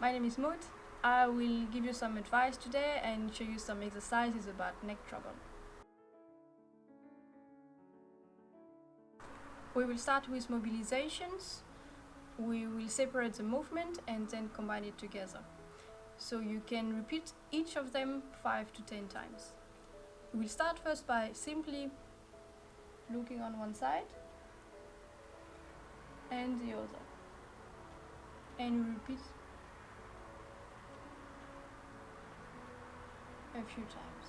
My name is Maud. I will give you some advice today and show you some exercises about neck trouble. We will start with mobilizations. We will separate the movement and then combine it together. So you can repeat each of them 5 to 10 times. We will start first by simply looking on one side and the other. And we repeat a few times.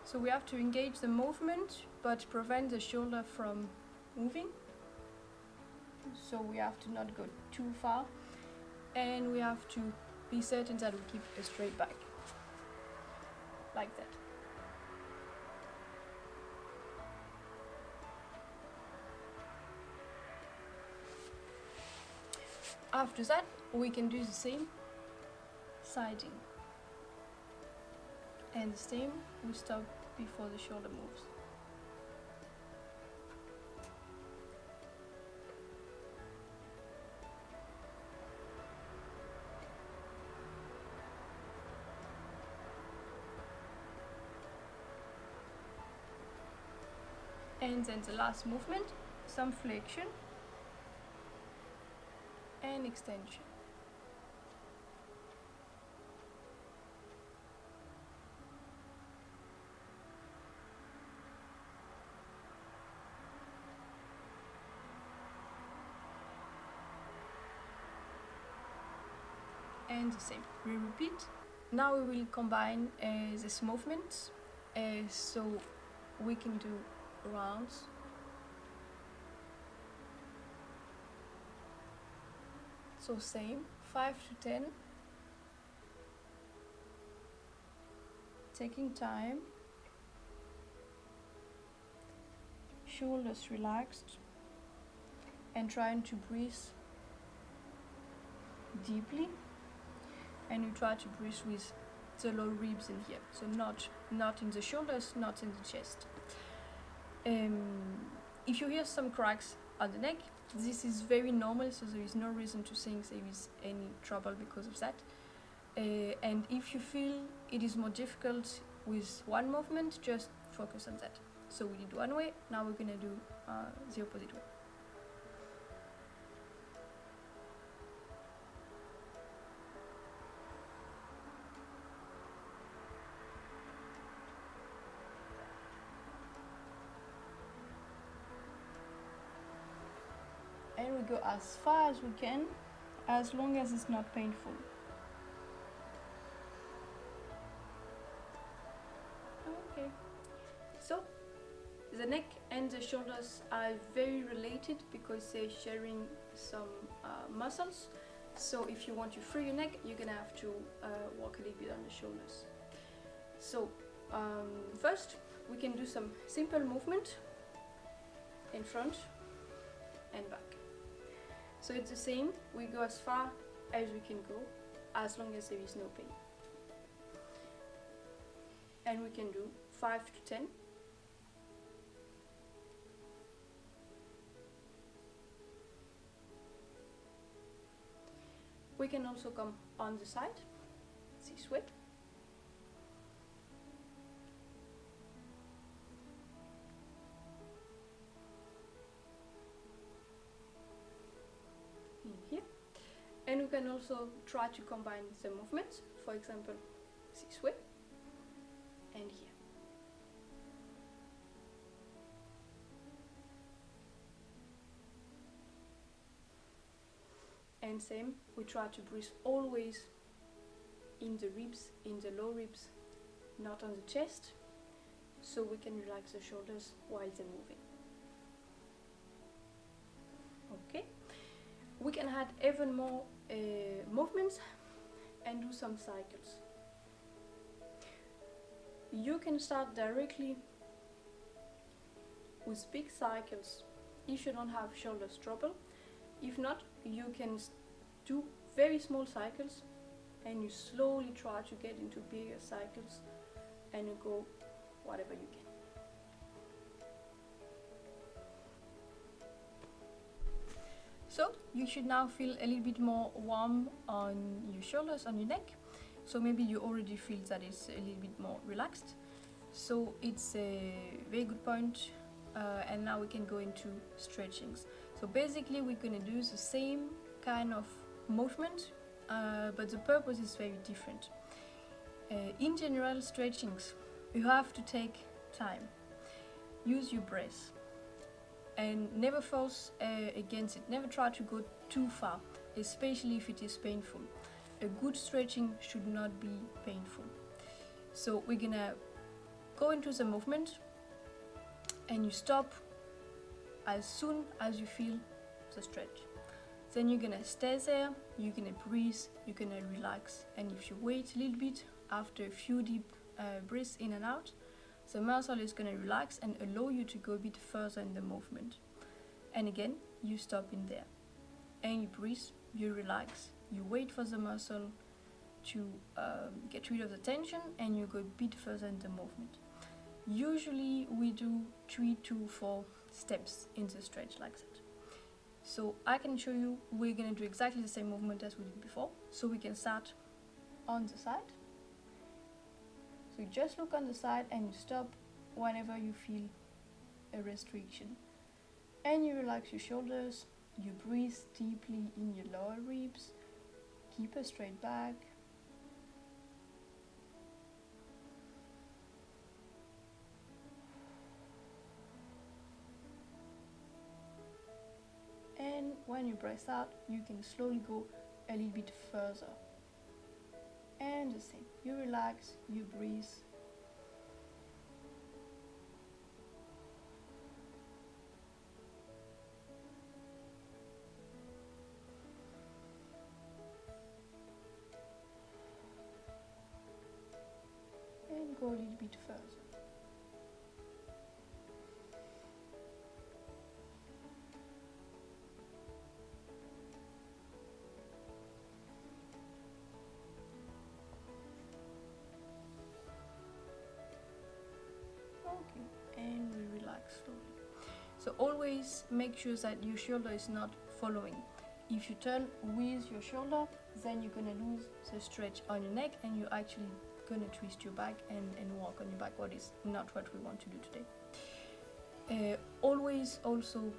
So we have to engage the movement but prevent the shoulder from moving. So we have to not go too far and we have to be certain that we keep a straight back. Like that. After that, we can do the same siding. And the same, we stop before the shoulder moves. And then the last movement, some flexion and extension. And the same, we repeat. Now we will combine this movement so we can do rounds. So same, 5 to 10. Taking time. Shoulders relaxed. And trying to breathe deeply. And you try to breathe with the low ribs in here. So not in the shoulders, not in the chest. If you hear some cracks on the neck, this is very normal, so there is no reason to think there is any trouble because of that. And if you feel it is more difficult with one movement, just focus on that. So we did one way, now we're gonna do the opposite way. And we go as far as we can, as long as it's not painful. Okay. So, the neck and the shoulders are very related because they're sharing some muscles. So if you want to free your neck, you're gonna have to work a little bit on the shoulders. So, first, we can do some simple movement in front and back. So it's the same, we go as far as we can go, as long as there is no pain. And we can do 5 to 10. We can also come on the side, this way. Here. And we can also try to combine the movements, for example, this way and here. And same, we try to breathe always in the ribs, in the low ribs, not on the chest, so we can relax the shoulders while they're moving. Okay. We can add even more movements and do some cycles. You can start directly with big cycles if you don't have shoulders trouble. If not, you can do very small cycles and you slowly try to get into bigger cycles and you go whatever you can. So you should now feel a little bit more warm on your shoulders, on your neck. So maybe you already feel that it's a little bit more relaxed. So it's a very good point. And now we can go into stretchings. So basically we're gonna do the same kind of movement, but the purpose is very different. In general, stretchings, you have to take time. Use your breath and never force against it. Never try to go too far, especially if it is painful. A good stretching should not be painful. So we're gonna go into the movement and you stop as soon as you feel the stretch. Then you're gonna stay there, you're gonna breathe, you're gonna relax, and if you wait a little bit after a few deep breaths in and out, the muscle is gonna relax and allow you to go a bit further in the movement. And again, you stop in there and you breathe, you relax, you wait for the muscle to get rid of the tension, and you go a bit further in the movement. Usually we do 3 to 4 steps in the stretch like that. So I can show you, we're gonna do exactly the same movement as we did before. So we can start on the side. So you just look on the side and you stop whenever you feel a restriction. And you relax your shoulders, you breathe deeply in your lower ribs, keep a straight back. And when you breathe out, you can slowly go a little bit further. And the same, you relax, you breathe. And go a little bit further. And we relax slowly. So always make sure that your shoulder is not following. If you turn with your shoulder, then you're gonna lose the stretch on your neck and you're actually gonna twist your back and walk on your back, what is not what we want to do today. Always also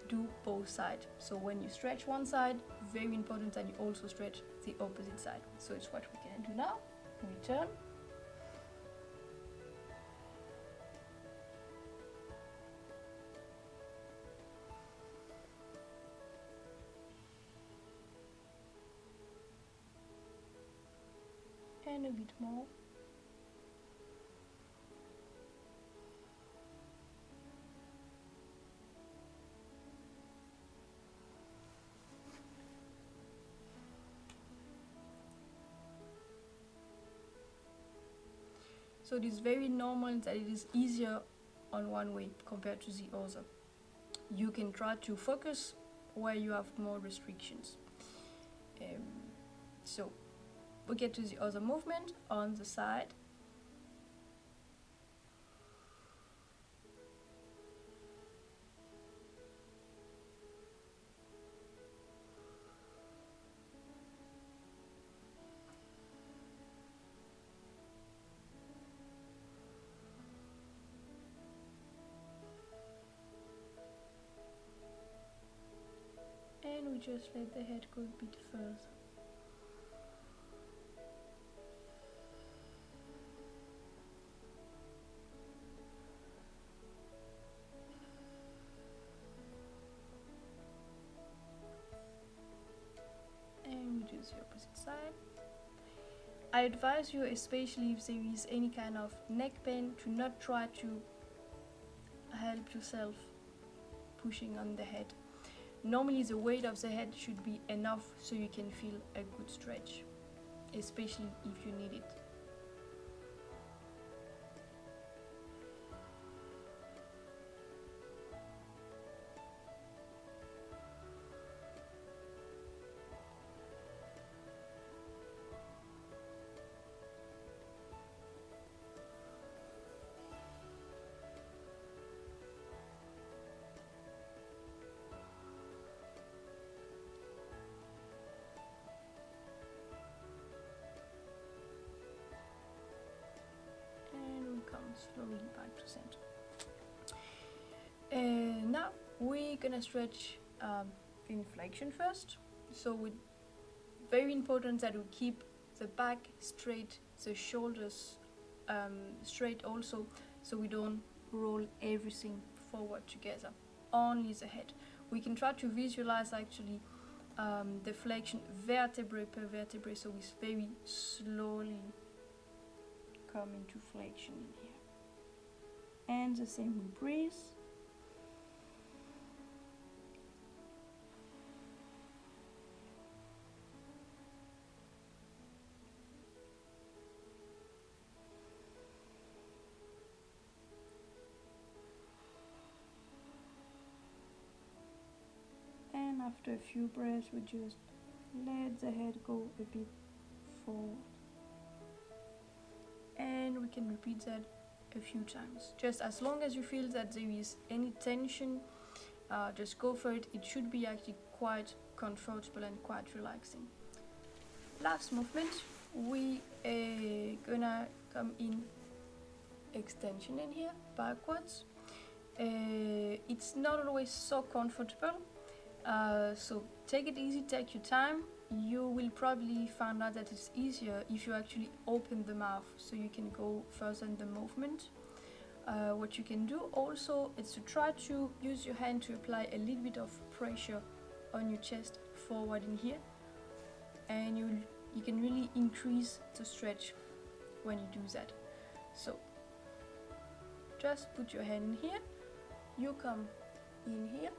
do both sides. So when you stretch one side, very important that you also stretch the opposite side. So it's what we can do now. We turn. And a bit more. So it is very normal that it is easier on one way compared to the other. You can try to focus where you have more restrictions. So we get to the other movement on the side. And we just let the head go a bit further. And we do the opposite side. I advise you, especially if there is any kind of neck pain, to not try to help yourself pushing on the head. Normally the weight of the head should be enough so you can feel a good stretch, especially if you need it. slowly back to center. Now we're gonna stretch inflection first. So it's very important that we keep the back straight, the shoulders straight also, so we don't roll everything forward together, only the head. We can try to visualize actually the flexion vertebrae per vertebrae, so it's very slowly coming to flexion in here. And the same we breathe. And after a few breaths, we just let the head go a bit forward. And we can repeat that a few times. Just as long as you feel that there is any tension, just go for it. It should be actually quite comfortable and quite relaxing. Last movement, we gonna come in extension in here, backwards. It's not always so comfortable. So take it easy, take your time. You will probably find out that it's easier if you actually open the mouth, so you can go further in the movement. What you can do also is to try to use your hand to apply a little bit of pressure on your chest forward in here, and you can really increase the stretch when you do that. So just put your hand in here, you come in here,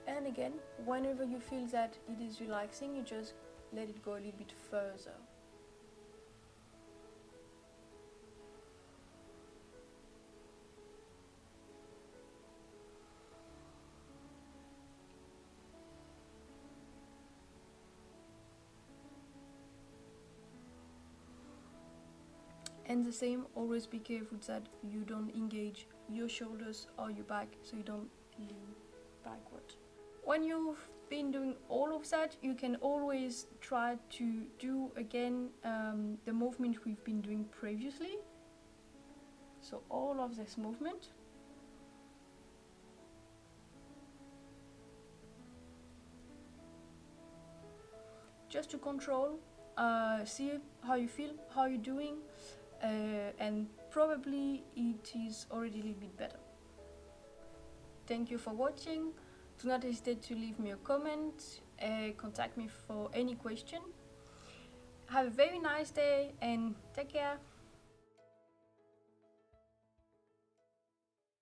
and again, whenever you feel that it is relaxing, you just let it go a little bit further. And the same, always be careful that you don't engage your shoulders or your back, so you don't lean backward. When you've been doing all of that, you can always try to do again the movement we've been doing previously. So all of this movement. Just to control, see how you feel, how you're doing, and probably it is already a little bit better. Thank you for watching. Do not hesitate to leave me a comment, contact me for any question. Have a very nice day and take care.